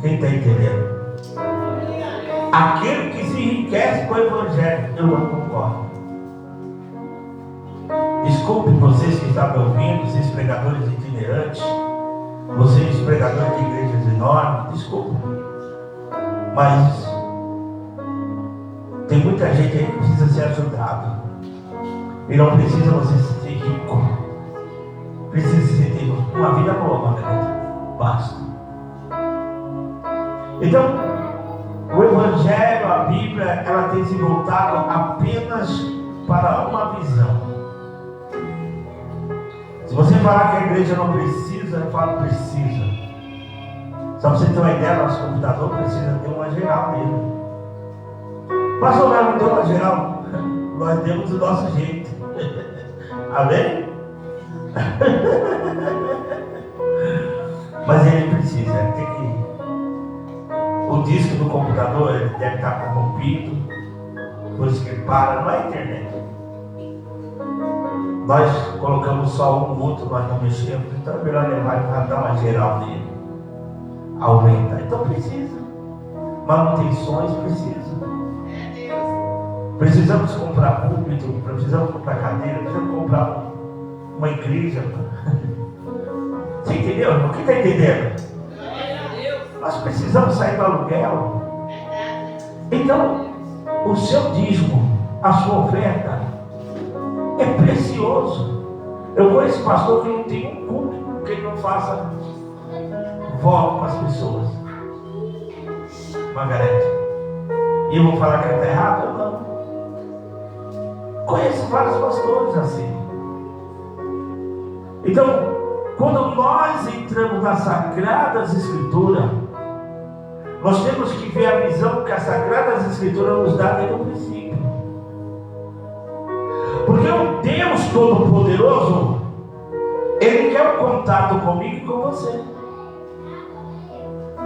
Quem está entendendo? Aquele que se enriquece com o Evangelho, eu não concordo. Desculpe vocês que estão me ouvindo, vocês pregadores itinerantes, vocês pregadores de igrejas enormes, desculpe. Mas tem muita gente aí que precisa ser ajudado. E não precisa você ser rico. Precisa ter uma vida boa, Margarida. Basta. Então, o Evangelho, a Bíblia, ela tem se voltado apenas para uma visão. Se você falar que a igreja não precisa, eu falo precisa. Só para você ter uma ideia, nosso computador precisa ter uma geral nele. Pastor, nós não temos uma geral. Nós temos o nosso jeito. Amém? Mas ele precisa, ele tem que. O disco do computador ele deve estar corrompido, por isso que ele para, não é internet. Nós colocamos só um, outro nós não mexemos, então é melhor levar e dar uma geral nele. Aumenta. Então precisa. Manutenções precisa. Precisamos comprar púlpito, precisamos comprar cadeira, precisamos comprar uma igreja. Você entendeu? O que está entendendo? Nós precisamos sair do aluguel. Então, o seu dízimo, a sua oferta, é precioso. Eu conheço pastor que não tem um culto que ele não faça voto para as pessoas. Margarete. E eu vou falar que está errado? Eu não. Conheço vários pastores assim. Então, quando nós entramos nas Sagradas Escrituras, nós temos que ver a visão que as Sagradas Escrituras nos dá desde o princípio. Porque o Deus Todo-Poderoso, Ele quer um contato comigo e com você.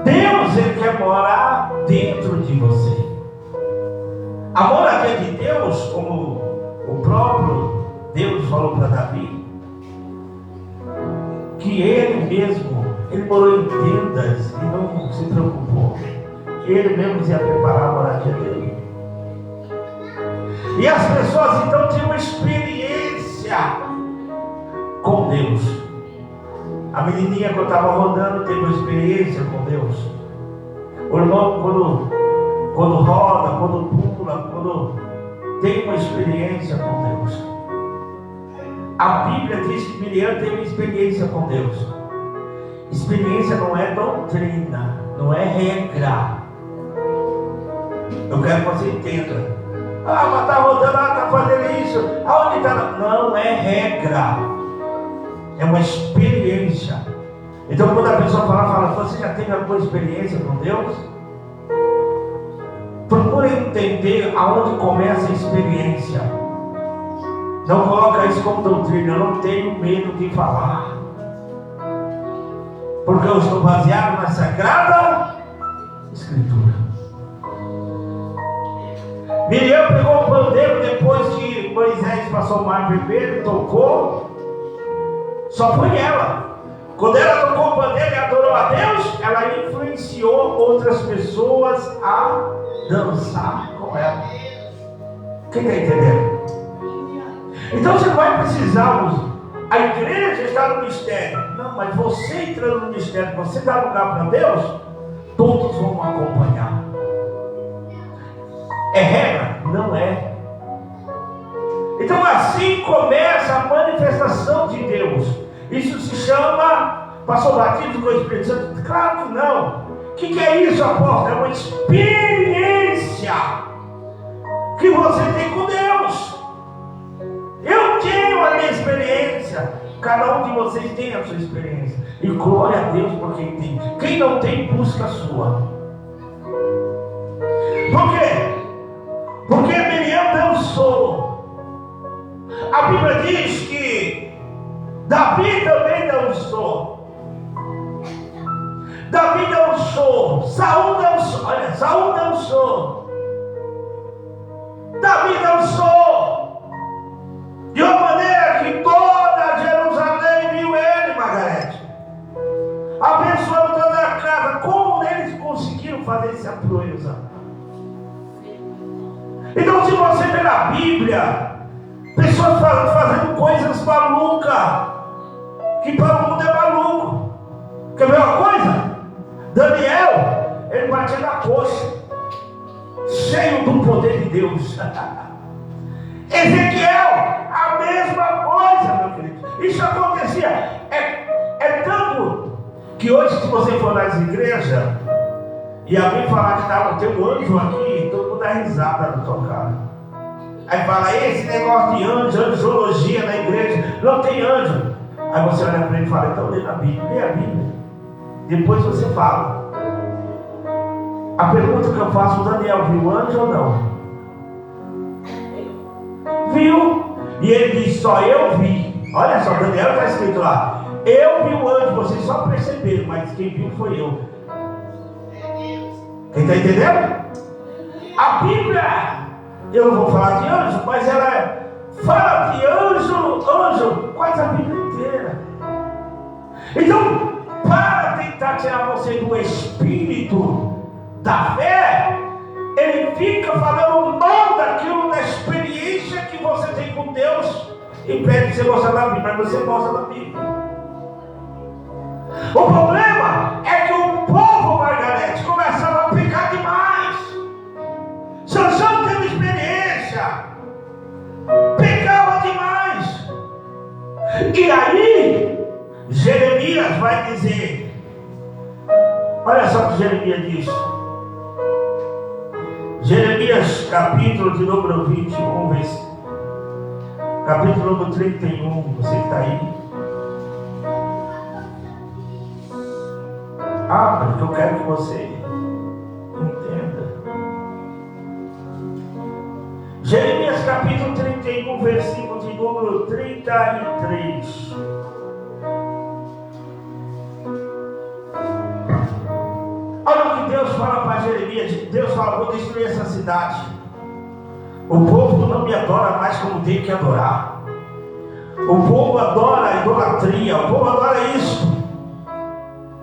Deus, Ele quer morar dentro de você. A moradia de Deus, como o próprio Deus falou para Davi, que Ele mesmo, Ele morou em tendas e não se preocupou. Ele mesmo ia preparar a moradia dele. E as pessoas então tinham uma experiência com Deus. A menininha quando estava rodando teve uma experiência com Deus. O irmão quando roda, quando pula, quando tem uma experiência com Deus. A Bíblia diz que Miriam teve uma experiência com Deus. Experiência não é doutrina, não é regra. Eu quero que você entenda. Mas está rodando, está fazendo isso. Aonde está? Não é regra. É uma experiência. Então quando a pessoa fala, você já teve alguma experiência com Deus? Procura entender aonde começa a experiência. Não coloca isso como doutrina. Eu não tenho medo de falar. Porque eu estou baseado na Sagrada Escritura. Miriam pegou o pandeiro depois que Moisés passou o mar vermelho, tocou. Só foi ela. Quando ela tocou o pandeiro e adorou a Deus, ela influenciou outras pessoas a dançar com ela. Quem está entendendo? Então você não vai precisar. A igreja está no mistério. Não, mas você entrando no mistério, você dá lugar para Deus, todos vão acompanhar. É regra? Não é. Então assim começa a manifestação de Deus. Isso se chama pastor batismo com o Espírito Santo? Claro que não. O que é isso, apóstolo? É uma experiência que você tem com Deus. Eu tenho a minha experiência. Cada um de vocês tem a sua experiência. E glória a Deus por quem tem. Quem não tem, busca a sua. Por quê? Porque Miriam dançou. A Bíblia diz que Davi também dançou. Davi dançou. Saul dançou. Olha, Saul dançou. Davi dançou. De uma maneira que toda Jerusalém viu ele, Margarete. Abençoando toda a casa. Como eles conseguiu fazer esse apoio, sabe? Então, se você vê na Bíblia, pessoas fazendo coisas malucas, que para o mundo é maluco. Quer ver uma coisa? Daniel, ele batia na coxa, cheio do poder de Deus. Ezequiel, a mesma coisa, meu querido. Isso acontecia. É tanto que hoje, se você for nas igrejas e alguém falar que tem um anjo aqui, todo mundo dá risada na sua cara. Aí fala, esse negócio de anjo, angiologia na igreja, não tem anjo. Aí você olha para ele e fala, então lê a Bíblia. Depois você fala. A pergunta que eu faço, Daniel, viu anjo ou não? Viu? E ele diz, só eu vi. Olha só, Daniel está escrito lá. Eu vi o anjo, vocês só perceberam, mas quem viu foi eu. Quem está entendendo? A Bíblia, eu não vou falar de anjo, mas ela fala de anjo, quase a Bíblia inteira. Então, para tentar tirar você do espírito da fé, ele fica falando mal daquilo, da experiência que você tem com Deus, e pede que você mostre na Bíblia, mas você mostra na Bíblia. O problema é que o povo, Margarete, começava a pecar demais. Sansão teve experiência, pecava demais. E aí, Jeremias vai dizer, olha só o que Jeremias diz. Jeremias, capítulo de número 21, capítulo número 31, você que está aí. Porque eu quero que você entenda. Jeremias, capítulo 31, versículo de número 33. Olha o que Deus fala para Jeremias. Deus fala, vou destruir essa cidade. O povo não me adora mais como tem que adorar. O povo adora a idolatria. O povo adora isso.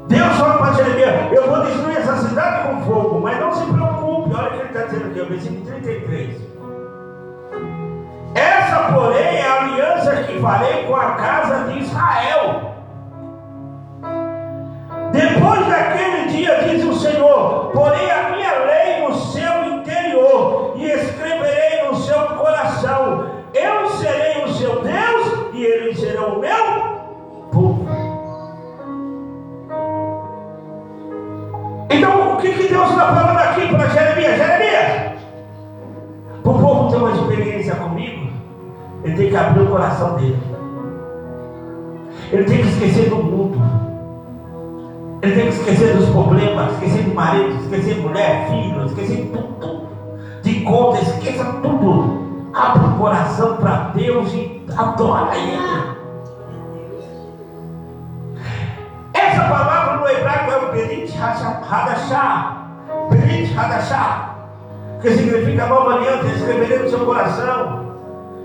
Deus fala para Jeremias, eu vou destruir essa cidade com fogo, mas não se preocupe. Olha o que ele está dizendo aqui, o versículo 33. Essa, porém, é a aliança que farei com a casa de Israel. Depois daquele dia, diz o Senhor, porém a minha lei no seu interior, e escreverei no seu coração. Eu serei o seu Deus, e eles serão o meu povo. Então, o que Deus está falando aqui para Jeremias? Jeremias, para o povo ter uma experiência comigo, ele tem que abrir o coração dele. Ele tem que esquecer do mundo. Ele tem que esquecer dos problemas, esquecer do marido, esquecer de mulher, filho, esquecer de tudo. De conta, esqueça tudo. Abra o coração para Deus e adora Ele. Essa palavra no hebraico é o Berit Hadashah, que significa nova aliança, escreverei no seu coração,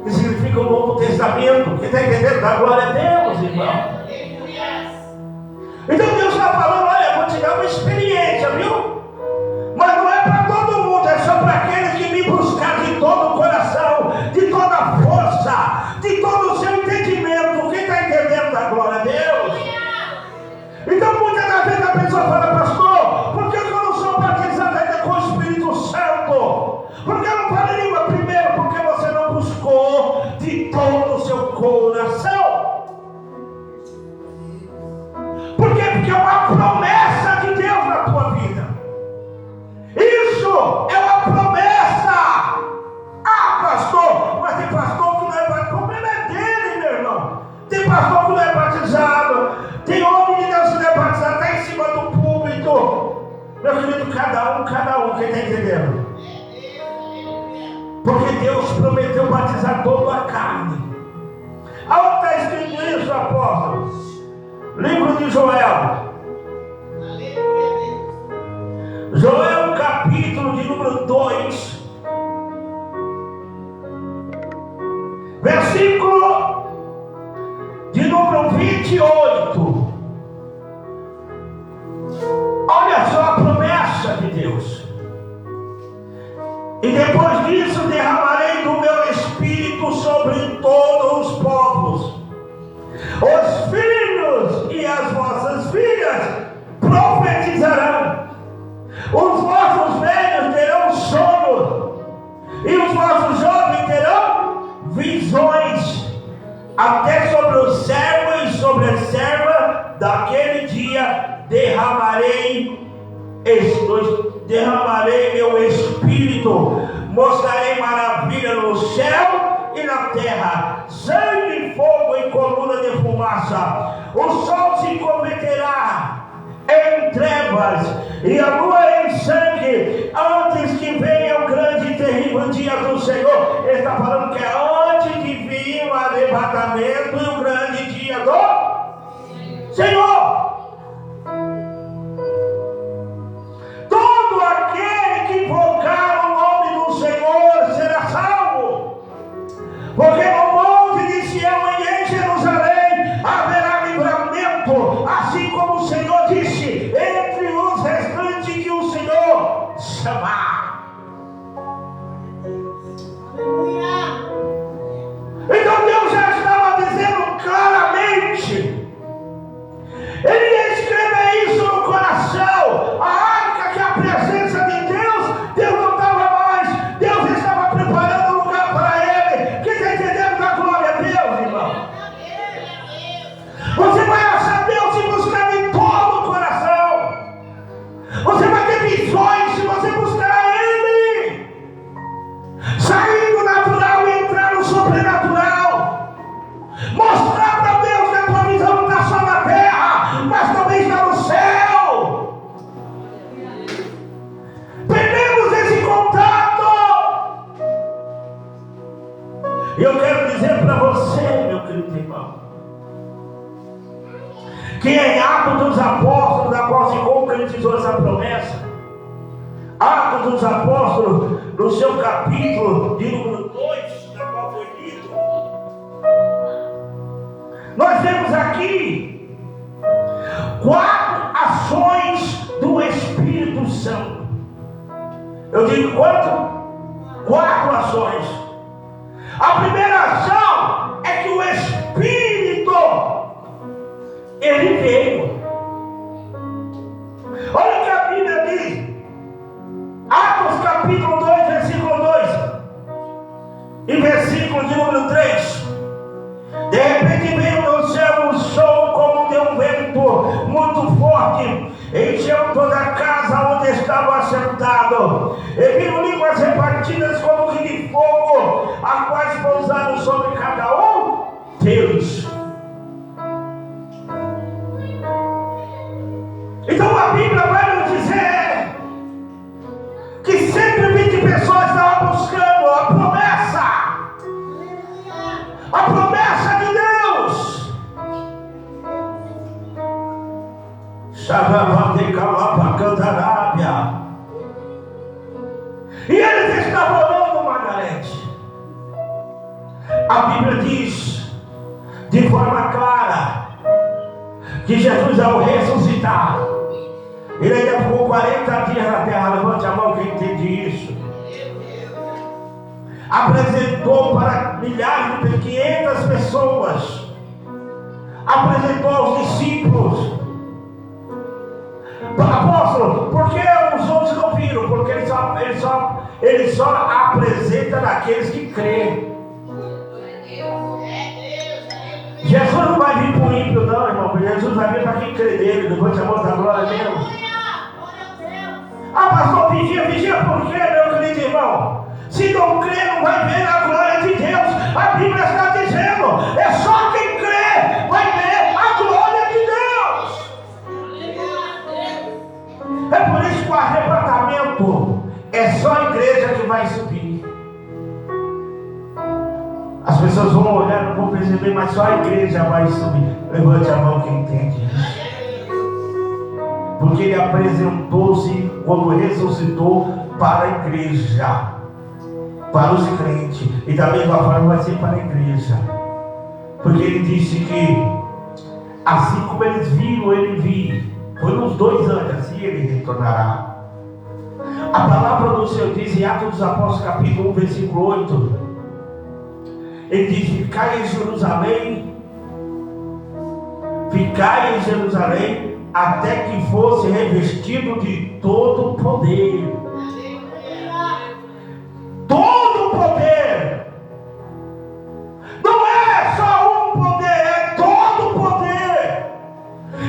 que significa o Novo Testamento. Quem está entendendo? Dá glória a Deus, irmão. Então Deus está falando, olha, eu vou te dar uma experiência, viu? Mas não é para todo mundo, é só para aqueles que me buscar de todo o coração, de toda a força, de todo o seu entendimento. Quem está entendendo? Dá glória a Deus. Então muitas das vezes a pessoa fala, pastor, por que eu não sou batizado ainda com o Espírito Santo? Porque eu não falo língua? Primeiro, porque você não buscou de todo o seu coração. Por quê? Porque é uma promessa de Deus na tua vida. Isso é uma promessa. Pastor, mas tem pastor que não é batizado. O problema é dele, meu irmão. Tem pastor que não é batizado. Tem homem de Deus que não é batizado. Está em cima do púlpito. Meu querido, cada um. Quem está entendendo? Porque Deus prometeu batizar toda a carne. Aonde está escrito isso, apóstolo? Livro de Joel. Joel, capítulo de número 2, versículo de número 28. Olha só a promessa de Deus. depois disso derramarei do meu espírito sobre todos os povos. Os filhos e as vossas filhas profetizarão. Os vossos velhos terão sono, e os vossos jovens terão visões. Até sobre o servo e sobre a serva daquele dia derramarei meu espírito. Mostrarei maravilha no céu e na terra, sangue, fogo e coluna de fumaça. O sol se converterá em trevas e a lua em sangue, antes que venha o grande e terrível dia do Senhor. Ele está falando que é antes de vir o arrebatamento e o grande dia do Senhor. Todo aquele que invocar o nome do Senhor será salvo, porque no monte de Sião e em Jerusalém haverá livramento, assim como o Senhor disse, entre os restantes que o Senhor chamar. Aleluia. Então Deus já estava dizendo claramente, Ele ia escrever isso no coração. A arca, que é a presença de Deus não estava mais. Deus estava preparando um lugar para ele. Quem está entendendo da glória a Deus, irmão? Você vai achar Deus se buscar de todo o coração. Você vai ter visões se você buscar Ele. Sair do natural e entrar no sobrenatural. Mostrar para Deus que a tua visão não está só na terra, mas também está no céu. Perdemos esse contato. E eu quero dizer para você, meu querido irmão, que em Atos dos Apóstolos, da qual se concretizou essa promessa, Atos dos Apóstolos, no seu capítulo de número 2, da qual foi lido, nós vemos aqui 4 ações do Espírito Santo. Eu digo quanto? 4 ações. A primeira ação é que o Espírito, ele veio. Olha o que a Bíblia diz. Atos capítulo 2, versículo 2 e versículo de número 3. De repente veio do céu um som como de um vento muito forte, encheu toda a casa onde estava assentado, e viram línguas repartidas como que de fogo, as quais pousaram sobre cada um deles. Então a Bíblia vai nos dizer que 120 pessoas estavam buscando a promessa de Deus. E eles estavam orando, Margarete. A Bíblia diz de forma clara que Jesus, ao ressuscitar, ele ainda ficou 40 dias na terra. Levante a mão quem entende isso. Apresentou para milhares de 500 pessoas. Apresentou aos discípulos. Apóstolo, por que os outros não viram? Porque ele só apresenta naqueles que creem. Jesus não vai vir para o ímpio, não, irmão. Jesus vai vir para quem crê nele. Levante a mão da glória a Deus. Ah, pastor, vigia por quê, meu querido irmão? Se não crê, não vai ver a glória de Deus. A Bíblia está dizendo, é só quem crê vai ver a glória de Deus. É por isso que o arrebatamento é só a igreja que vai subir. As pessoas vão olhar, não vão perceber, mas só a igreja vai subir. Levante a mão quem entende isso. Porque ele apresentou-se quando ressuscitou para a igreja, para os crentes, e da mesma forma vai ser para a igreja, porque ele disse que assim como eles viram ele vir, foi nos 2 anos, assim ele retornará. A palavra do Senhor diz em Atos dos Apóstolos, capítulo 1, versículo 8. Ele diz: ficai em Jerusalém, até que fosse revestido de todo o poder. Todo o poder. Não é só um poder, é todo o poder.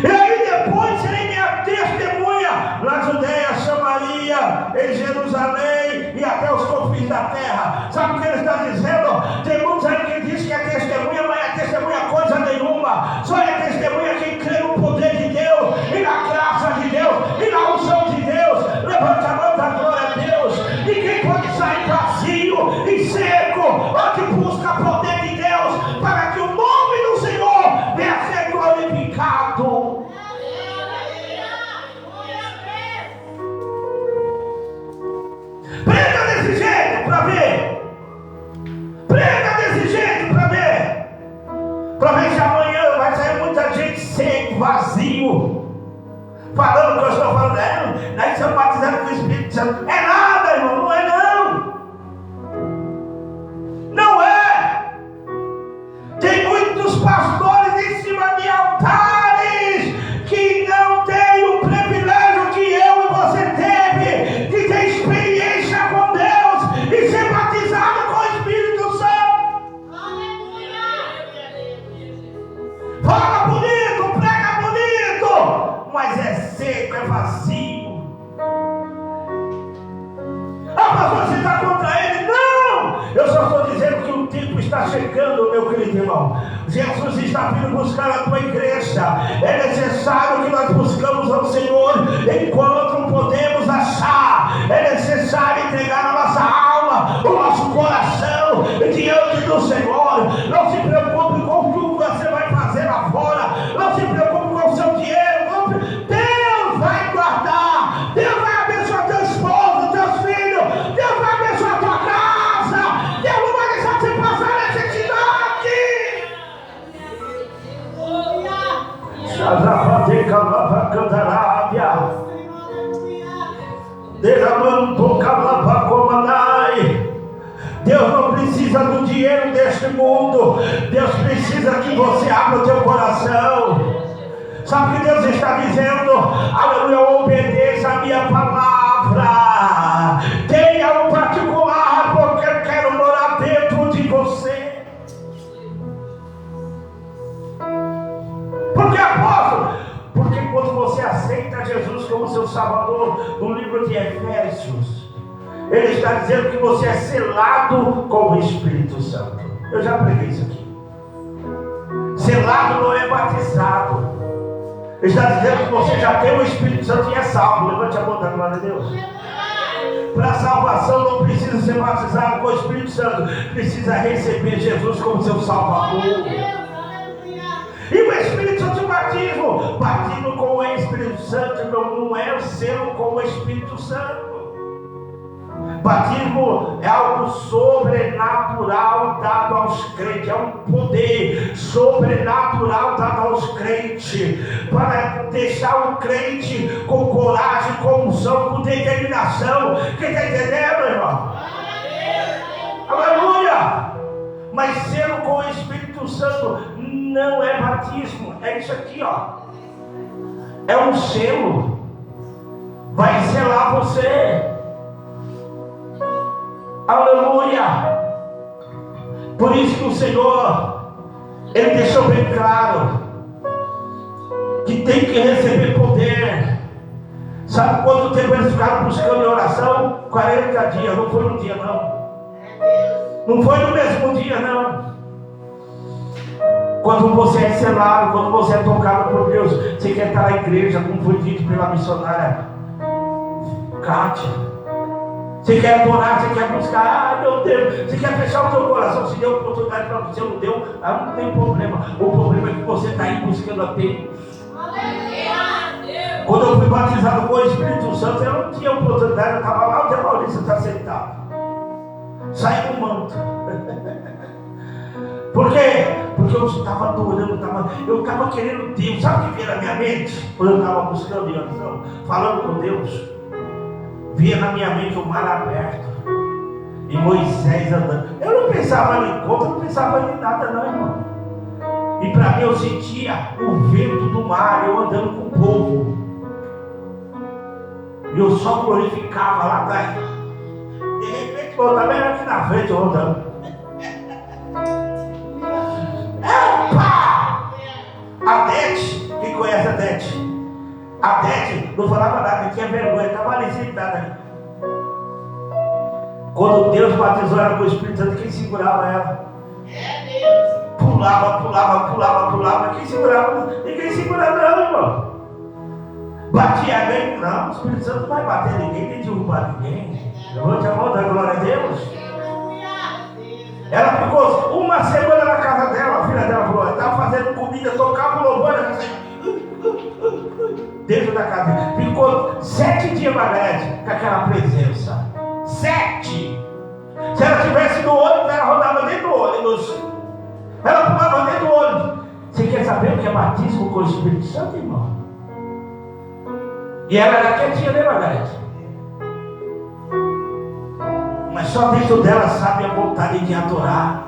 E aí depois serei minha testemunha na Judeia, Samaria, em Jerusalém e até os confins da terra. Sabe o que ele está dizendo? Tem muitos aí que dizem que é testemunha, mas é testemunha coisa nenhuma. Só é testemunha quem crê no poder de Deus e na graça de Deus e na unção de Deus. Levanta a mão da glória a Deus. Ninguém pode sair vazio e seco, onde busca poder de Deus, para que o nome do Senhor venha a ser glorificado. Prega desse jeito para ver. Prega desse jeito para ver. Para ver se amanhã vai sair muita gente seco, vazio, falando o que eu estou falando. Nós somos batizados com o Espírito Santo. É nada, irmão, não é não. Não é. Tem muitos pastores em cima de altares que não têm o privilégio que eu e você teve de ter experiência com Deus e ser batizado com o Espírito Santo. Fala bonito, prega bonito, mas é seco, é vazio. Ah, pastor, você está contra ele? Não! Eu só estou dizendo que o tempo está chegando, meu querido irmão. Jesus está vindo buscar a tua igreja. É necessário que nós buscamos ao Senhor enquanto podemos achar. É necessário entregar a nossa alma, o nosso coração diante do Senhor. Não se preocupe com o que você vai fazer lá fora. Não se preocupe com o seu dinheiro. Deus vai guardar. Deus vai abençoar teu esposo, teus filhos. Deus vai abençoar tua casa. Deus não vai deixar você passar necessidade. Deus não precisa do dinheiro deste mundo. Deus precisa que você abra o teu coração. Sabe o que Deus está dizendo? Aleluia, obedeça a minha palavra. Tenha um particular, porque eu quero morar dentro de você. Por que, apóstolo? Porque quando você aceita Jesus como seu Salvador, no livro de Efésios, ele está dizendo que você é selado com o Espírito Santo. Eu já preguei isso aqui. Selado não é batizado. Ele está dizendo que você já tem o Espírito Santo e é salvo. Levante a mão da glória a Deus. Para a salvação não precisa ser batizado com o Espírito Santo. Precisa receber Jesus como seu Salvador. E o Espírito Santo, o batismo. Batismo com o Espírito Santo não é o selo com o Espírito Santo. Batismo é algo sobrenatural dado aos crentes, é um poder sobrenatural dado aos crentes, para deixar o crente com coragem, com unção, com determinação. Quem está entendendo, irmão? Aleluia! Mas selo com o Espírito Santo não é batismo, é isso aqui, ó. É um selo, vai selar você. Aleluia! Por isso que o Senhor, Ele deixou bem claro que tem que receber poder. Sabe quanto tempo eles ficaram buscando em oração? 40 dias, não foi um dia não. Não foi no mesmo dia não. Quando você é selado, quando você é tocado por Deus, você quer estar na igreja, como foi dito pela missionária Kátia. Você quer adorar, você quer buscar, ah, meu Deus, você quer fechar o seu coração, se deu oportunidade para você, não deu, não tem problema. O problema é que você está aí buscando a Deus. Quando eu fui batizado com o Espírito Santo, eu não tinha oportunidade, eu estava lá, o Zé Maurício está sentado. Saí do manto. Por quê? Porque eu estava adorando, eu estava querendo Deus. Sabe o que veio na minha mente? Quando eu estava buscando em oração, falando com Deus. via na minha mente o mar aberto e Moisés andando. Eu não pensava em conta, não pensava em nada não, irmão. E para mim eu sentia o vento do mar, eu andando com o povo. E eu só glorificava lá atrás. De repente eu também aqui na frente, eu andando. Epa! A Dete, quem conhece a Dete? A Dete não falava nada, tinha vergonha, estava ali sentada. Quando Deus batizou ela com o Espírito Santo, quem segurava ela? É Deus. Pulava. Quem segurava? Ninguém segurava ela, irmão. Batia bem? Não, o Espírito Santo não vai bater ninguém, nem derrubar ninguém. Levante a mão da glória a Deus. Ela ficou uma semana na casa dela, a filha dela falou, estava fazendo comida, tocava o louvor, dentro da casa. Ficou 7 dias, Margarete, com aquela presença. 7. Se ela estivesse no ônibus, ela rodava dentro do ônibus. Ela pulava dentro do ônibus. Você quer saber o que é batismo com o Espírito Santo, irmão? E ela era quietinha, né, Margarete? Mas só dentro dela sabe a vontade de adorar,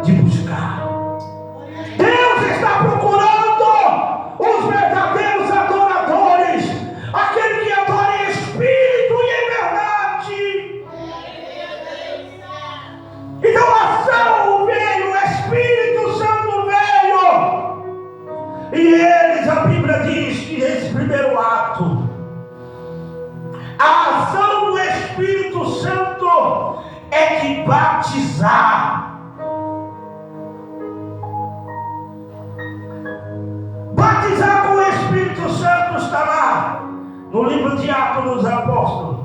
de buscar. Deus está procurando os verdadeiros adoradores, aquele que adora em espírito e em verdade. Então a ação veio, o Espírito Santo veio. E eles, a Bíblia diz que esse primeiro ato, a ação do Espírito Santo é de batizar. Batizar com o Espírito Santo está lá no livro de Atos dos Apóstolos,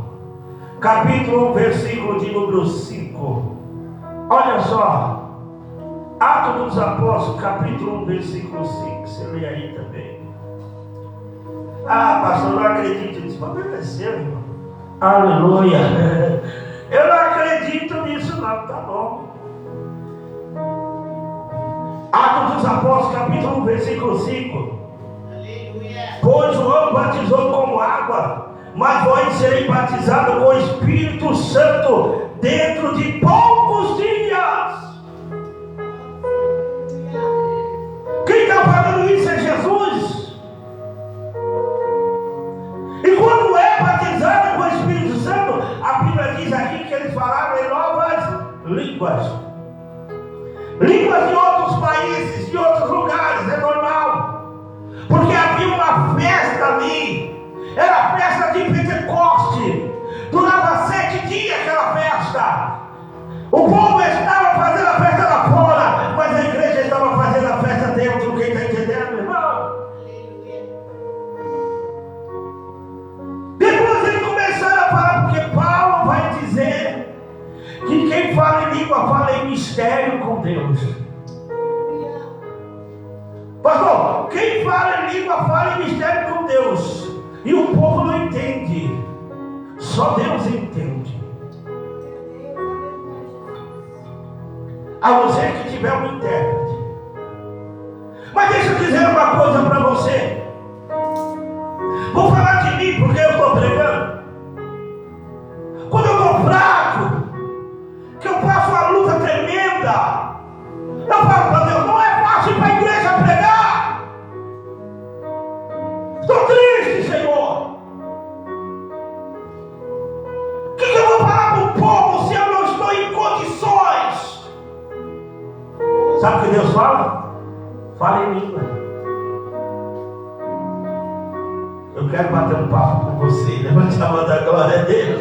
capítulo 1, versículo de número 5. Olha só, Atos dos Apóstolos, capítulo 1, versículo 5. Você lê aí também. Ah, pastor, eu não acredito nisso. Mas é seu, irmão. Aleluia. Eu não acredito nisso, não. Tá bom. Atos dos Apóstolos, capítulo 1, versículo 5. Aleluia. Pois João batizou com água, mas vós sereis batizados com o Espírito Santo dentro de poucos dias. Quem está falando isso é Jesus. E quando é batizado com o Espírito Santo, a Bíblia diz aqui que eles falaram em novas línguas. Línguas de outros países, de outros lugares, é normal. Porque havia uma festa ali. Era a festa de Pentecoste. Durava 7 dias aquela festa. O povo estava fazendo a festa lá fora, mas a igreja estava fazendo a festa dentro. Quem está entendendo, irmão? Depois eles começaram a falar, porque Paulo vai dizer que quem fala em língua fala em mistério com Deus. Pastor, quem fala em língua fala em mistério com Deus. E o povo não entende. Só Deus entende. A você que tiver um intérprete. Mas deixa eu dizer uma coisa para você. Vou falar de mim porque eu estou pregando. Quando eu estou fraco, que eu passo uma luta tremenda, eu falo para Deus, não é fácil para a igreja pregar. Estou triste, Senhor. O que eu vou falar para o povo se eu não estou em condições? Sabe o que Deus fala? Fala em língua. Eu quero bater um papo com você. Levante a mão da glória a Deus.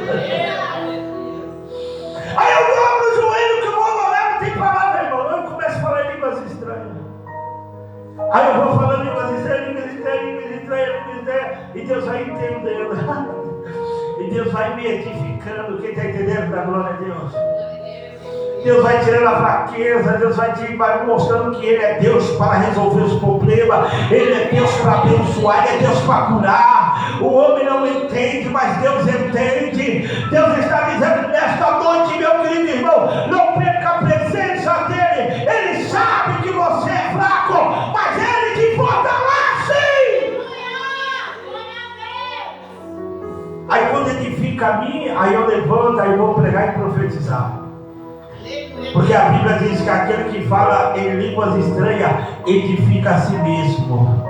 Aí eu dobro o joelho que eu vou orar, não tem palavra, irmão. Eu começo a falar em línguas estranhas. Aí eu vou falando línguas estranhas. E Deus vai entendendo. E Deus vai me edificando. Quem está entendendo da glória a Deus? Deus vai tirando a fraqueza, Deus vai mostrando que Ele é Deus para resolver os problemas, Ele é Deus para abençoar, Ele é Deus para curar. O homem não entende, mas Deus entende. Deus está dizendo nesta noite, meu querido irmão, não perca a presença dEle. Ele sabe que você é fraco, mas Ele te fortalece. Aí quando edifica a mim, aí eu levanto, aí eu vou pregar e profetizar. Porque a Bíblia diz que aquele que fala em línguas estranhas edifica a si mesmo,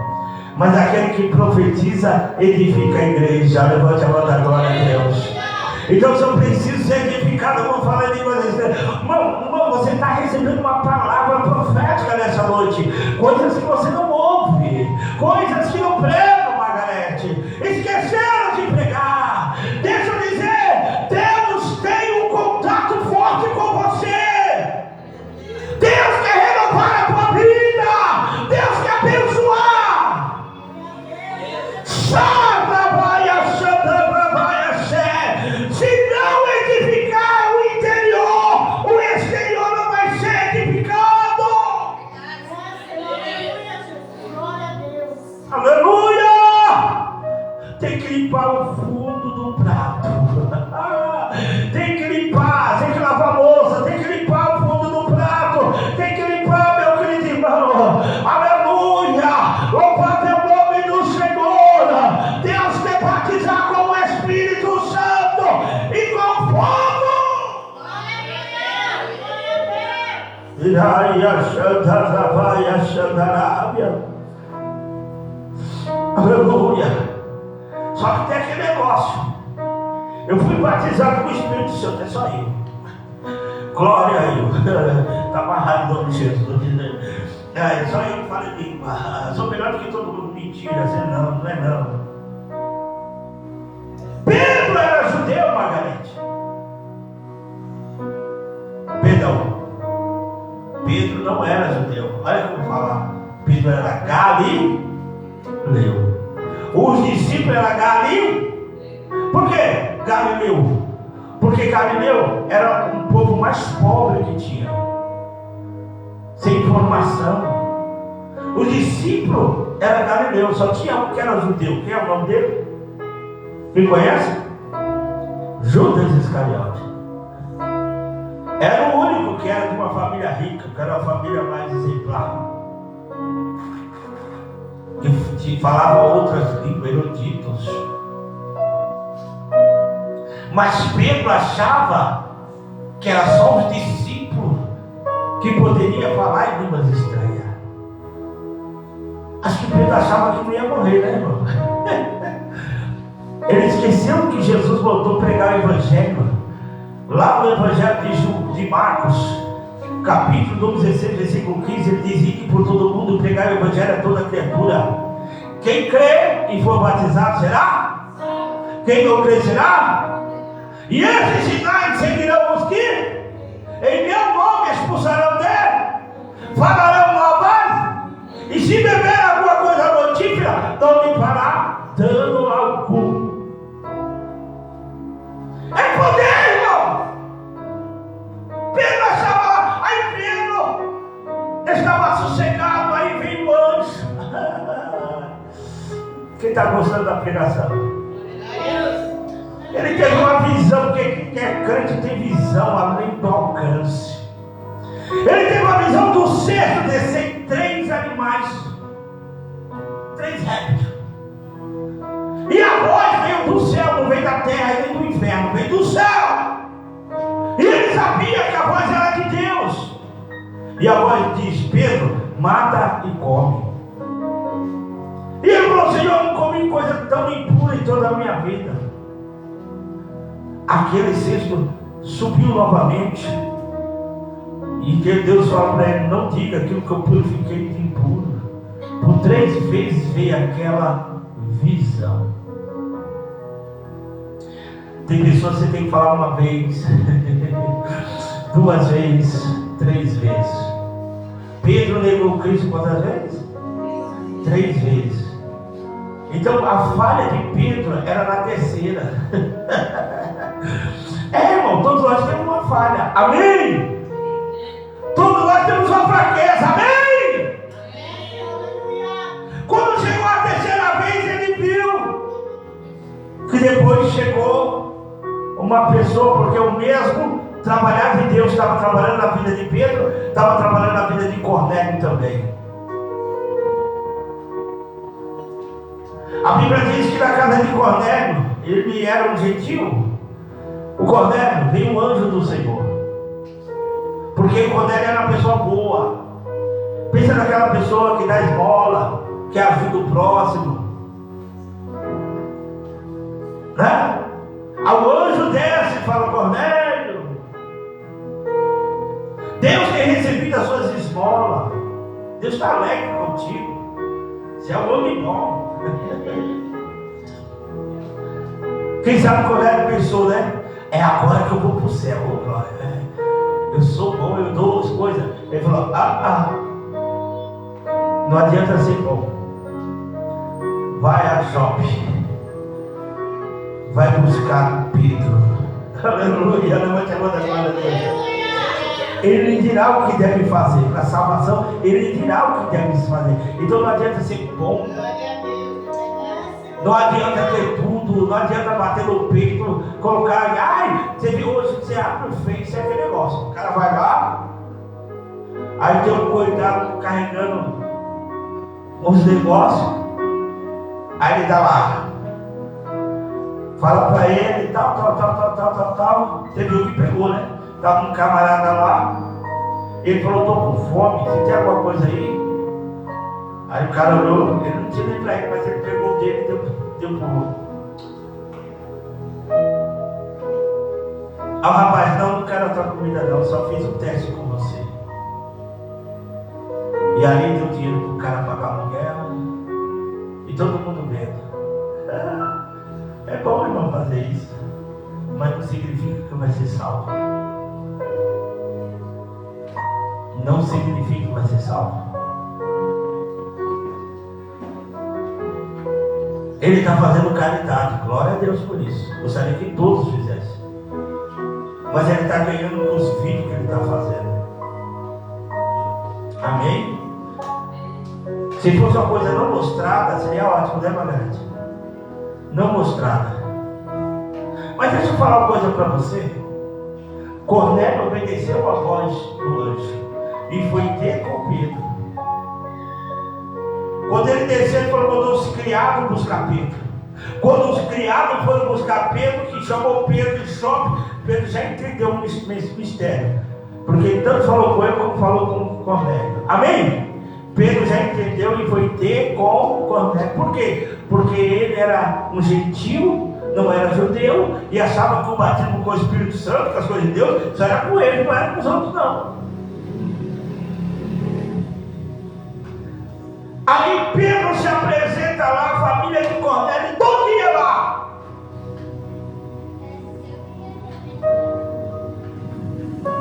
mas aquele que profetiza edifica a igreja. Levante a mão da glória a Deus. Então se eu preciso ser edificado, eu vou falar em línguas estranhas. Irmão, você está recebendo uma palavra profética nessa noite. Coisas que você não ouve, coisas que não pregam, Margarete. Esqueceram de pregar. Deixa eu dizer, Deus tem um contato forte com você. Deus quer renovar a tua vida. Deus quer abençoar. Se não edificar o interior, o exterior não vai ser edificado. Aleluia! Tem que limpar o fundo do prato. Tem que limpar, tem que lavar a louça, tem que limpar o fundo do prato. Tem que limpar, meu querido irmão. Aleluia! Louvado é o nome do Senhor. Deus quer batizar com o Espírito Santo e com fogo. Aleluia! Só que tem aquele negócio. Eu fui batizado com o Espírito Santo, é só eu. Glória a Deus. Está amarrado no nome de Jesus. É só eu que falo em língua. Sou melhor do que todo mundo. Mentira, não é não. Pedro era judeu, Margarete. Perdão. Pedro não era judeu. Olha como falar. Pedro era galileu. Os discípulos eram Galileu. Por quê? Galileu. Porque Galileu era um povo mais pobre que tinha, sem informação. Os discípulos eram Galileu. Só tinha um que era judeu. Quem é o nome dele? Quem conhece? Judas Iscariote. Era o único que era de uma família rica, que era a família mais exemplar, que falava outras línguas, eruditos. Mas Pedro achava que era só os discípulos que poderiam falar em línguas estranhas. Acho que Pedro achava que não ia morrer, né, irmão? Ele esqueceu que Jesus voltou a pregar o Evangelho. Lá no Evangelho de Marcos, capítulo 16, versículo 15, ele dizia que por todo mundo pregar o Evangelho a toda criatura. Quem crê e for batizado será? Quem não crê será? E esses sinais seguirão os que em meu nome expulsarão dele, falarão novas, e se beber alguma coisa mortífera, não lhe fará dano algum. É poder, irmão. Pedro estava, aí Pedro estava sossegado, aí vem o anjo. Quem está gostando da pregação? Ele teve uma visão, porque quem é crente tem visão além do alcance. Ele teve uma visão do cesto descer 3 animais, 3 répteis. E a voz veio do céu, não veio da terra e nem do inferno, veio do céu. E ele sabia que a voz era de Deus. E a voz diz: Pedro, mata e come. E ele falou: Senhor, eu não comi coisa tão impura em toda a minha vida. Aquele cesto subiu novamente. E Deus falou para ele: não diga aquilo que eu purifiquei de impuro. Por 3 vezes veio aquela visão. Tem pessoas que você tem que falar uma vez, 2 vezes, 3 vezes. Pedro negou Cristo quantas vezes? 3 vezes. Então a falha de Pedro era na 3ª. Irmão, todos nós temos uma falha. Amém? Todos nós temos uma fraqueza. Amém? Quando chegou a 3ª vez, ele viu que depois chegou uma pessoa, porque o mesmo trabalhava em Deus, estava trabalhando na vida de Pedro, estava trabalhando na vida de Cornélio também. A Bíblia diz que na casa de Cornélio ele era um gentil. O Cornélio, veio um anjo do Senhor. Porque o Cornélio era uma pessoa boa. Pensa naquela pessoa que dá esmola, que ajuda o próximo, né? O anjo desce e fala: Cornélio, Deus tem recebido as suas esmolas. Deus está alegre contigo. Você é um homem bom. Quem sabe o Cornélio pensou, né? É agora que eu vou para o céu, glória. Eu sou bom, eu dou as coisas. Ele falou: não adianta ser bom. Vai a Jope. Vai buscar Pedro. Aleluia. Levante a mão da glória a Deus. Ele lhe dirá o que deve fazer. Para a salvação, ele lhe dirá o que deve fazer. Então não adianta ser bom. Não adianta ter tudo. Não adianta bater no peito, colocar. Ai, você viu hoje que você abre o Face, é aquele negócio. O cara vai lá. Aí tem um coitado carregando os negócios. Aí ele dá lá. Fala pra ele, tal. Você viu que pegou, né? Estava um camarada lá. Ele falou: tô com fome, você tem alguma coisa aí? Aí o cara olhou, ele não tinha nem pra ele, mas ele pegou o dele e deu pro outro. Ah, rapaz, não quero a tua comida não, só fiz um teste com você. E aí deu dinheiro pro cara pagar a aluguel. E todo mundo vendo. É bom, irmão, fazer isso. Mas não significa que vai ser salvo. Não significa que vai ser salvo. Ele está fazendo caridade. Glória a Deus por isso. Gostaria que todos fizessem. Mas ele está ganhando com os vídeos que ele está fazendo. Amém? Se fosse uma coisa não mostrada, seria ótimo, né, Margarete? Não mostrada. Mas deixa eu falar uma coisa para você. Cornélio obedeceu a voz do anjo e foi ter com Pedro. Quando ele desceu, ele mandou os criados buscar Pedro. Quando os criados foram buscar Pedro, que chamou Pedro de Jope, Pedro já entendeu o mistério. Porque tanto falou com ele como falou com Cornélio. Amém? Pedro já entendeu e foi ter com Cornélio. Por quê? Porque ele era um gentil, não era judeu, e achava que o batismo com o Espírito Santo, com as coisas de Deus, só era com ele, não era com os outros não. Aí Pedro se apresenta lá, a família de Cornélio, todo dia lá.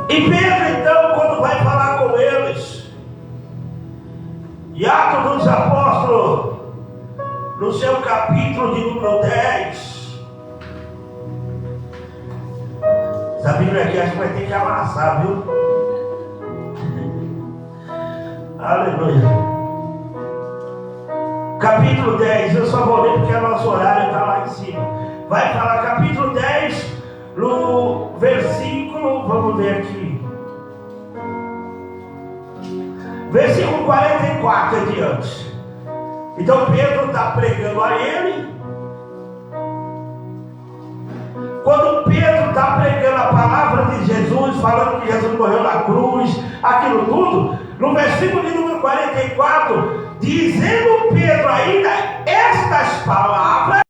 E Pedro então, quando vai falar com eles, e Atos dos Apóstolos, no seu capítulo de número 10, essa Bíblia aqui acho que vai ter que amassar, viu? Aleluia. Capítulo 10, eu só vou ler porque o nosso horário está lá em cima. Vai falar capítulo 10, no versículo, vamos ver aqui. Versículo 44 em diante. Então Pedro está pregando a ele. Quando Pedro está pregando a palavra de Jesus, falando que Jesus morreu na cruz, aquilo tudo, no versículo de número 44, dizendo Pedro ainda estas palavras,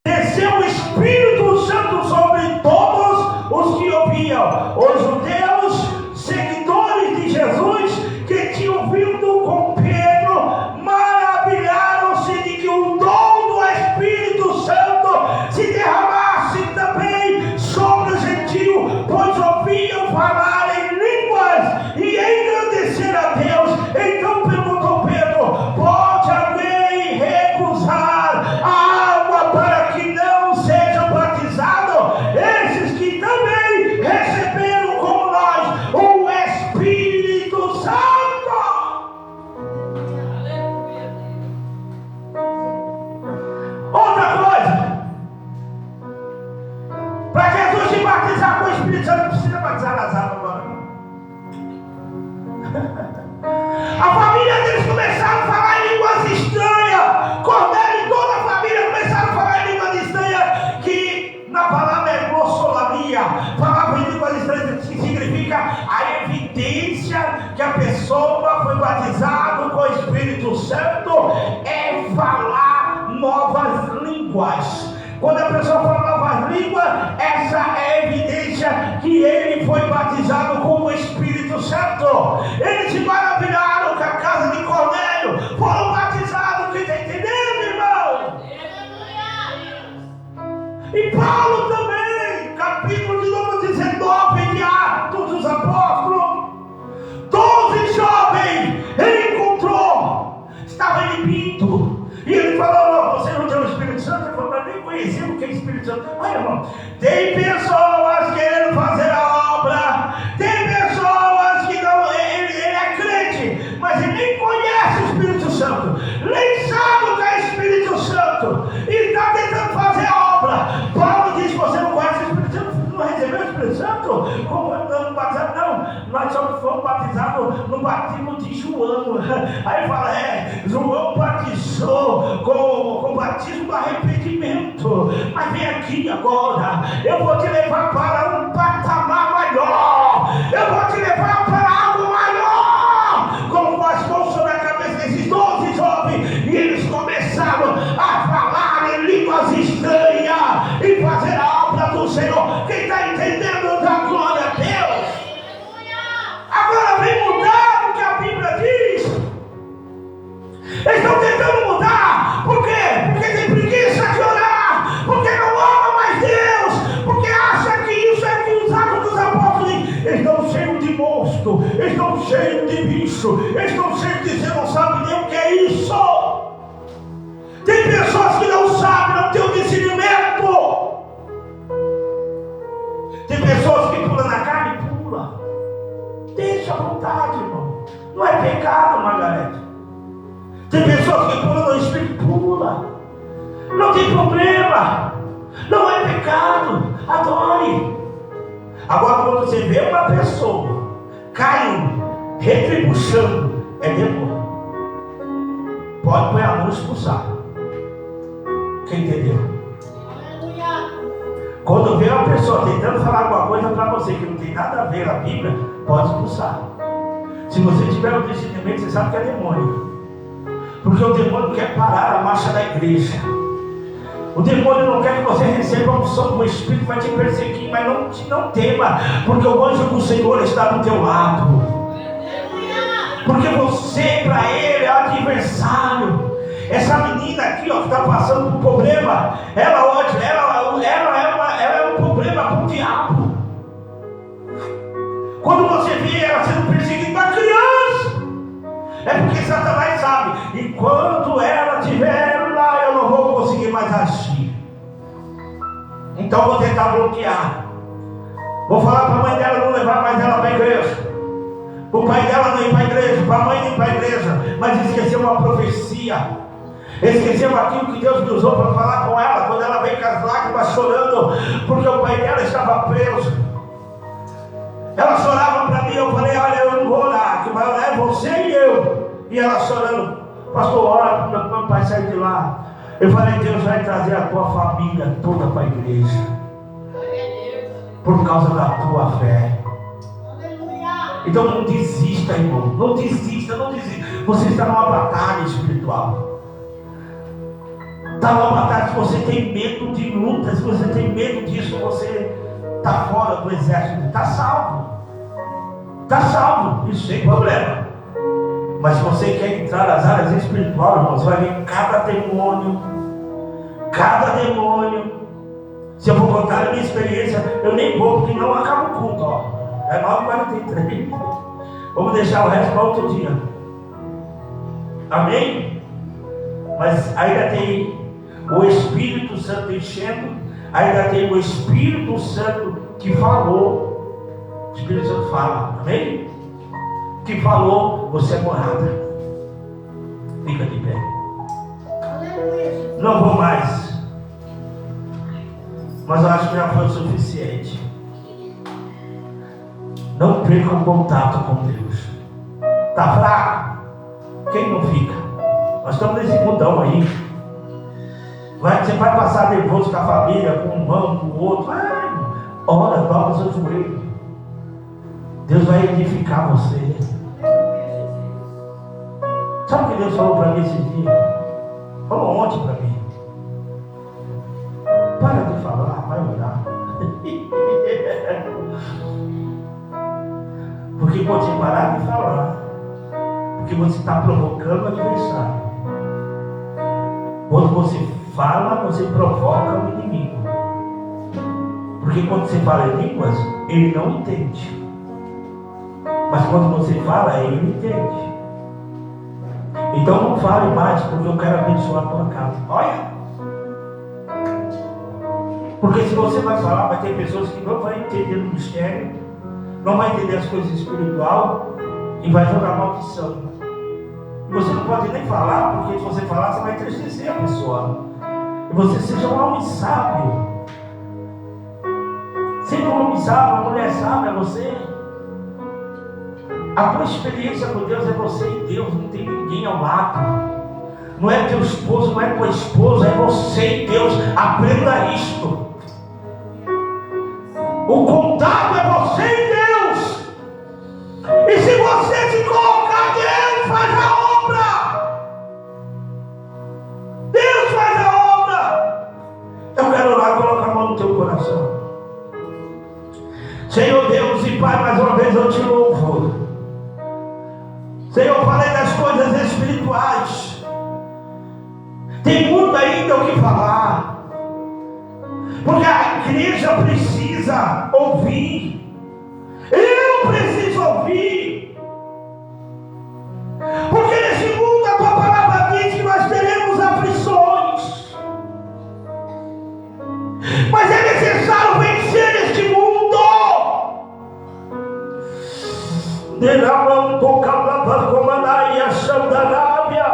desceu o Espírito Santo sobre todos os que ouviam. Os judeus, seguidores de Jesus, que tinham vindo com Pedro, maravilharam-se de que o dom do Espírito Santo se derramasse também sobre o gentio, pois ouviam falar em línguas e engrandecer a Deus. Então perguntou Pedro: pode alguém recusar a água para que não sejam batizados esses que também receberam como nós o Espírito Santo? Outra coisa, para Jesus se batizar com o Espírito Santo, não precisa batizar nas águas agora. A família deles começaram a falar em línguas estranhas. Cornélio e toda a família começaram a falar em línguas estranhas. Falar em línguas estranhas significa a evidência que a pessoa foi batizada com o Espírito Santo, é falar novas línguas. Quando a pessoa fala novas línguas, essa é a evidência que ele foi batizado com o Espírito Santo. Eles se maravilharam que a casa de Cornélio foram batizados. Quem está entendendo, irmão? E Paulo também, capítulo de número 19 de Atos dos Apóstolos, 12 jovens ele encontrou, estava inibido. E ele falou: você não tem o Espírito Santo? Ele falou: nem conhecia o que é Espírito Santo. Olha, irmão, tem pessoas querendo fazer a obra, tem pessoas que não, ele é crente, mas ele nem conhece o Espírito Santo, nem sabe o que é Espírito Santo, e está tentando fazer a obra. Paulo diz: você não conhece o Espírito Santo? Você não recebeu o Espírito Santo? Como não batizado? Não, nós só fomos batizados no batismo de João. Aí fala: João batizou com o batismo do arrependimento, mas vem aqui agora, eu vou te levar para um patamar maior, eu vou te levar para algo maior. Como as mãos sobre a cabeça desses 12 jovens, e eles começaram a falar em línguas estranhas e fazer a obra do Senhor. Quem está entendendo, dá glória a Deus. Agora vem mudar o que a Bíblia diz. Eles estão tentando mudar. Por quê? Porque tem preguiça de orar, porque não ama mais Deus, porque acha que isso é que os Atos dos Apóstolos. Eles estão cheios de monstro, eles estão cheios de bicho, eles estão cheios de você não sabe nem o que é isso. Tem pessoas que não sabem, não têm o discernimento. Tem pessoas que pulam na carne, pula. Deixa à vontade, irmão. Não é pecado, Margarete. Tem pessoas que pulam no Espírito, pula. Não tem problema. Não é pecado. Adore. Agora, quando você vê uma pessoa caindo, retribuindo, é demônio. Pode pôr a mão e expulsar. Quem entendeu? Quando vê uma pessoa tentando falar alguma coisa para você que não tem nada a ver com a Bíblia, pode expulsar. Se você tiver o discernimento, você sabe que é demônio. Porque o demônio quer parar a marcha da igreja. O demônio não quer que você receba a unção do Espírito, vai te perseguir, mas não tema, porque o anjo do Senhor está do teu lado. Porque você, para ele, é adversário. Essa menina aqui, ó, que está passando por problema, ela hoje, ela é um problema para o diabo. Quando você vê ela sendo perseguida, uma criança, é porque Satanás sabe, enquanto ela estiver lá, eu não vou conseguir mais agir. Então vou tentar bloquear. Vou falar para a mãe dela não levar mais ela para a igreja, para o pai dela não ir para a igreja, para a mãe não ir para a igreja, mas esqueceu uma profecia. Esqueceu aquilo que Deus me usou para falar com ela, quando ela veio com as lágrimas chorando, porque o pai dela estava preso. Ela chorava para mim, eu falei: olha, eu não vou orar, que vai orar é você e eu. E ela chorando: pastor, ora para meu pai sair de lá. Eu falei: Deus vai trazer a tua família toda para a igreja, por causa da tua fé. Então não desista, irmão, não desista, não desista. Você está numa batalha espiritual. Está numa batalha. Se você tem medo de luta, se você tem medo disso, você está fora do exército. Está salvo. Está salvo, isso sem problema. Mas se você quer entrar nas áreas espirituais, irmão, você vai ver cada demônio. Se eu for contar a minha experiência, eu nem vou, porque não acaba o culto, ó. É 9h43. Vamos deixar o resto para outro dia. Amém? Mas ainda tem o Espírito Santo enchendo, ainda tem o Espírito Santo que falou. O Espírito Santo fala, amém? Que falou, você é morada. Fica de pé. Não vou mais, mas eu acho que já foi o suficiente. Não perca o contato com Deus. Está fraco? Quem não fica? Nós estamos nesse mundão aí. Você vai passar nervoso com a família, com um irmão, com o outro. Ora, dobra o seu joelho. Deus vai edificar você. Sabe o que Deus falou para mim esse dia? Falou ontem para mim. Para de falar, vai orar. Porque quando você parar de falar, porque você está provocando o adversário. Quando você fala, você provoca o inimigo. Porque quando você fala em línguas, ele não entende. Mas quando você fala, ele entende. Então não fale mais, porque eu quero abençoar a tua casa. Olha! Porque se você vai falar, vai ter pessoas que não vão entender o mistério, não vai entender as coisas espirituais e vai jogar maldição. E você não pode nem falar, porque se você falar, você vai entristecer a pessoa. E você seja um homem sábio. Seja um homem sábio, uma mulher sábia, você. A tua experiência com Deus é você e Deus, não tem ninguém ao lado. Não é teu esposo, não é tua esposa, é você e Deus. Aprenda isto. O contato é você e Deus. E se você se colocar, Deus faz a obra. Deus faz a obra. Eu quero lá colocar a mão no teu coração. Senhor Deus e Pai, mais uma vez eu te louvo. Senhor, eu falei das coisas espirituais. Tem muito ainda o que falar. Porque a igreja precisa ouvir. Eu preciso ouvir. Porque nesse mundo a tua palavra diz que nós teremos aflições. Mas é necessário vencer este mundo. Derramando o calabas como a ação da Arábia.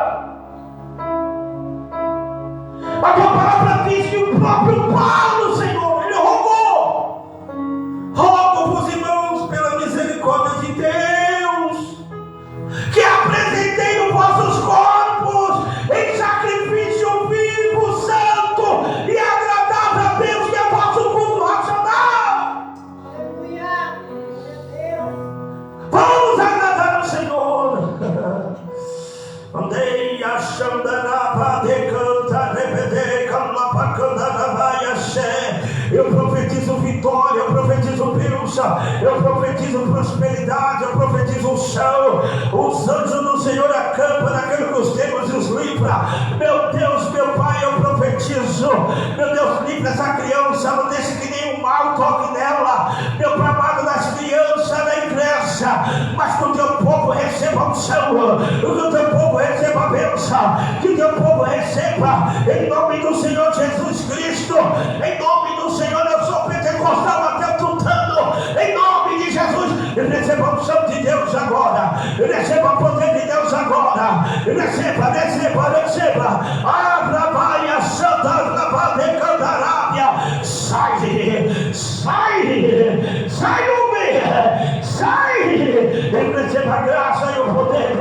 A tua palavra diz que o próprio Paulo, Senhor, ele rogou. Rogo-vos, irmãos, pela misericórdia de Deus, que apresentei os vossos corpos em sacrifício vivo, santo e agradável a Deus, que é vosso culto racional. Vamos agradar o Senhor. Andei achando a decanta, repete, eu profetizo vitória, eu profetizo bênção, eu profetizo prosperidade, eu profetizo unção. Os anjos do Senhor acampam naquele que os temos e os livra. Meu Deus, meu Pai, eu profetizo. Meu Deus, livra essa criança, não deixe que nenhum mal toque nela. Meu Pai amado, das crianças da igreja, mas que o teu povo receba unção, que o teu povo receba bênção, que o teu povo receba, em nome do Senhor Jesus Cristo, em nome do Senhor. Eu sou pentecostal até tutano, em nome de Jesus. Receba a unção de Deus agora, receba o poder de Deus agora, receba, receba, receba. Abra, vai, a santa, abra, decantarábia. Sai, sai, sai, homem, sai. Receba a graça e o poder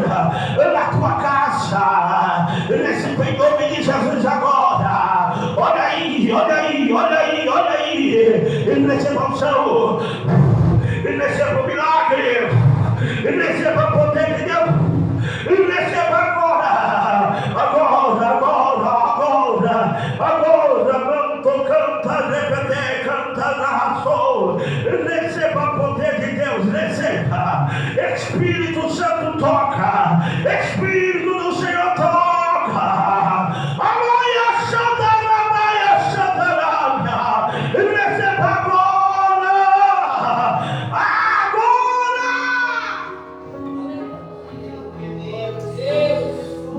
na tua casa. Receba em nome de Jesus agora. Olha aí, olha aí, olha aí, olha aí. Ele receba a unção, ele receba o milagre, ele receba o poder de Deus, ele receba agora, agora, agora, agora, agora. Manto canta, repete, canta, narração. Receba o poder de Deus, receba. Espírito Santo toca, Espírito do Senhor toca.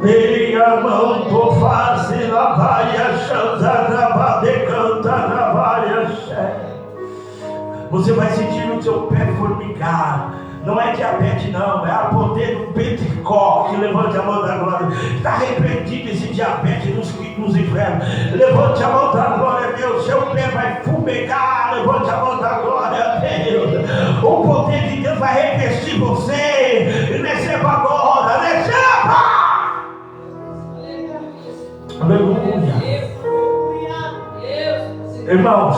Dei a mão por face na vaia, chanta na vaia, canta na vaia. Você vai sentir o seu pé formigar. Não é diabetes não, é o poder do Pentecostes. Levante a mão da glória. Está repreendido esse diabetes nos infernos. Levante a mão da glória a Deus. Seu pé vai fumegar. Levante a mão da glória a Deus. O poder de Deus vai revestir você. Receba agora, receba. Aleluia. Irmãos,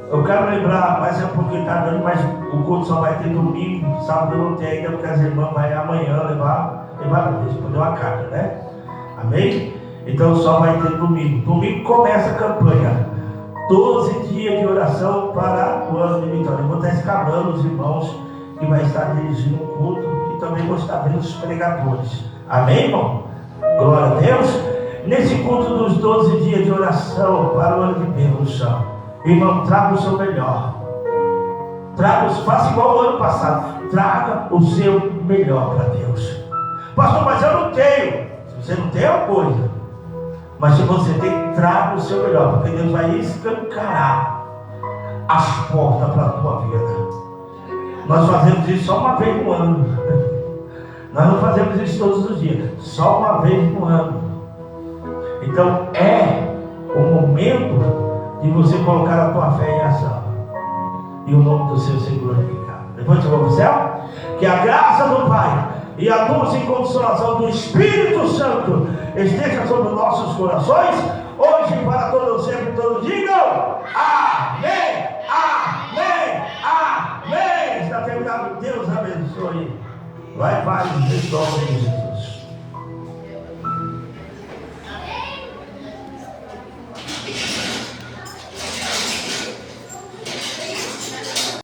Eu quero lembrar, mas é porque está dando, mas o culto só vai ter domingo, sábado não tem ainda, porque as irmãs vão amanhã levar responder uma carta, né? Amém? Então só vai ter domingo. Domingo começa a campanha. 12 dias de oração para o ano de vitória. Eu vou estar escalando os irmãos que vai estar dirigindo o culto e também vou estar vendo os pregadores. Amém, irmão? Glória a Deus. Nesse culto dos 12 dias de oração para o ano de bênção, irmão, traga o seu melhor. Faça igual o ano passado. Traga o seu melhor para Deus. Pastor, mas eu não tenho. Se você não tem, é uma coisa. Mas se você tem, traga o seu melhor, porque Deus vai escancarar as portas para a tua vida. Nós fazemos isso só uma vez no ano. Nós não fazemos isso todos os dias, só uma vez no ano. Então é o momento de você colocar a tua fé em ação e o nome do Senhor ser glorificado. Depois eu vou para o céu. Que a graça do Pai e a luz e consolação do Espírito Santo esteja sobre nossos corações, hoje e para todo sempre, todos digam amém, amém, amém. Está terminado. Deus abençoe. Vai, em nome de Jesus.